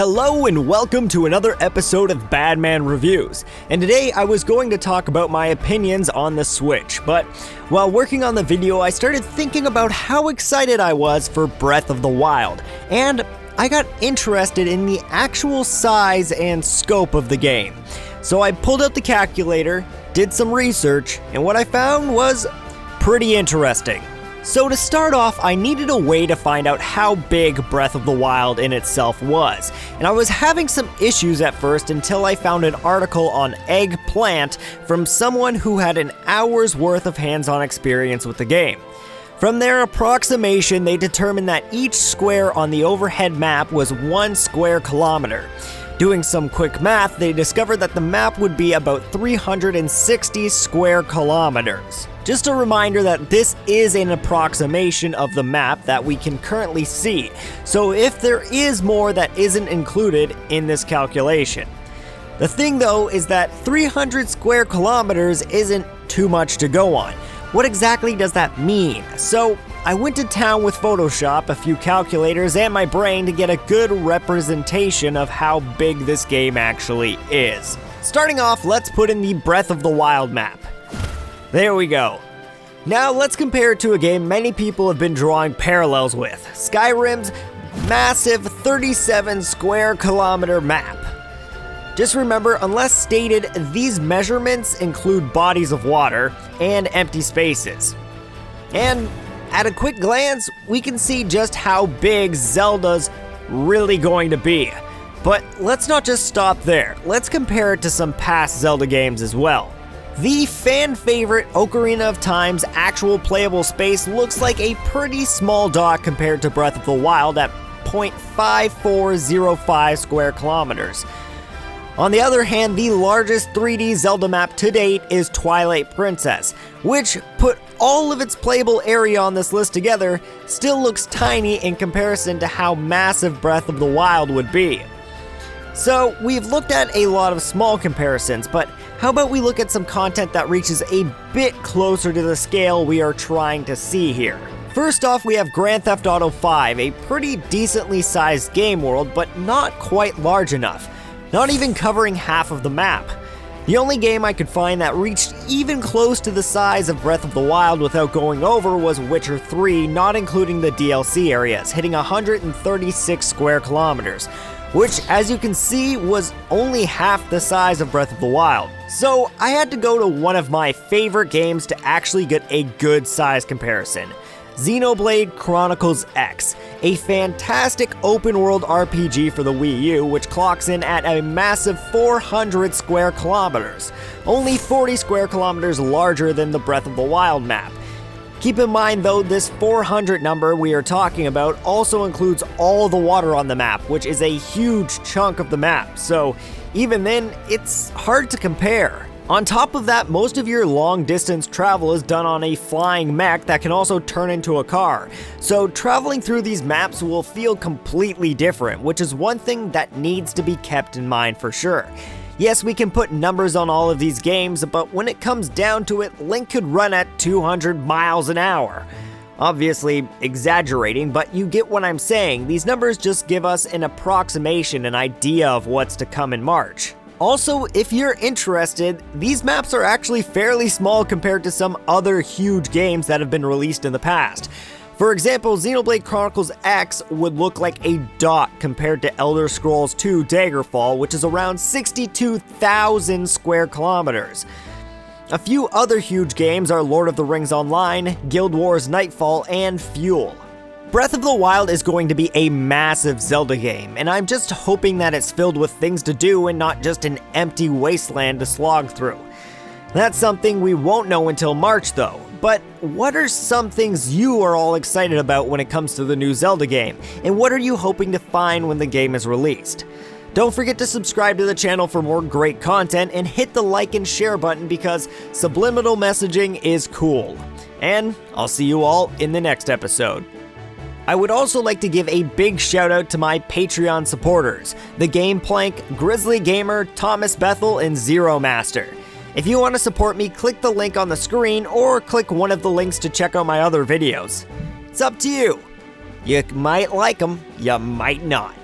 Hello and welcome to another episode of Badman Reviews, and today I was going to talk about my opinions on the Switch, but while working on the video I started thinking about how excited I was for Breath of the Wild, and I got interested in the actual size and scope of the game. So I pulled out the calculator, did some research, and what I found was pretty interesting. So to start off, I needed a way to find out how big Breath of the Wild in itself was, and I was having some issues at first until I found an article on Eggplant from someone who had an hour's worth of hands-on experience with the game. From their approximation, they determined that each square on the overhead map was 1 square kilometer. Doing some quick math, they discovered that the map would be about 360 square kilometers. Just a reminder that this is an approximation of the map that we can currently see, so if there is more that isn't included in this calculation. The thing though is that 300 square kilometers isn't too much to go on. What exactly does that mean? So I went to town with Photoshop, a few calculators, and my brain to get a good representation of how big this game actually is. Starting off, let's put in the Breath of the Wild map. There we go. Now let's compare it to a game many people have been drawing parallels with, Skyrim's massive 37 square kilometer map. Just remember, unless stated, these measurements include bodies of water and empty spaces. And at a quick glance, we can see just how big Zelda's really going to be. But let's not just stop there, let's compare it to some past Zelda games as well. The fan favorite Ocarina of Time's actual playable space looks like a pretty small dot compared to Breath of the Wild at 0.5405 square kilometers. On the other hand, the largest 3D Zelda map to date is Twilight Princess, which, put all of its playable area on this list together, still looks tiny in comparison to how massive Breath of the Wild would be. So, we've looked at a lot of small comparisons, but how about we look at some content that reaches a bit closer to the scale we are trying to see here. First off, we have Grand Theft Auto 5, a pretty decently sized game world, but not quite large enough, not even covering half of the map. The only game I could find that reached even close to the size of Breath of the Wild without going over was Witcher 3, not including the DLC areas, hitting 136 square kilometers, which, as you can see, was only half the size of Breath of the Wild. So I had to go to one of my favorite games to actually get a good size comparison. Xenoblade Chronicles X, a fantastic open-world RPG for the Wii U, which clocks in at a massive 400 square kilometers, only 40 square kilometers larger than the Breath of the Wild map. Keep in mind though, this 400 number we are talking about also includes all the water on the map, which is a huge chunk of the map, so even then, it's hard to compare. On top of that, most of your long-distance travel is done on a flying mech that can also turn into a car, so traveling through these maps will feel completely different, which is one thing that needs to be kept in mind for sure. Yes, we can put numbers on all of these games, but when it comes down to it, Link could run at 200 miles an hour. Obviously exaggerating, but you get what I'm saying. These numbers just give us an approximation, an idea of what's to come in March. Also, if you're interested, these maps are actually fairly small compared to some other huge games that have been released in the past. For example, Xenoblade Chronicles X would look like a dot compared to Elder Scrolls 2 Daggerfall, which is around 62,000 square kilometers. A few other huge games are Lord of the Rings Online, Guild Wars Nightfall, and Fuel. Breath of the Wild is going to be a massive Zelda game, and I'm just hoping that it's filled with things to do and not just an empty wasteland to slog through. That's something we won't know until March though. But what are some things you are all excited about when it comes to the new Zelda game? And what are you hoping to find when the game is released? Don't forget to subscribe to the channel for more great content and hit the like and share button because subliminal messaging is cool. And I'll see you all in the next episode. I would also like to give a big shout out to my Patreon supporters, The Game Plank, Grizzly Gamer, Thomas Bethel, and Zero Master. If you want to support me, click the link on the screen or click one of the links to check out my other videos. It's up to you. You might like them, you might not.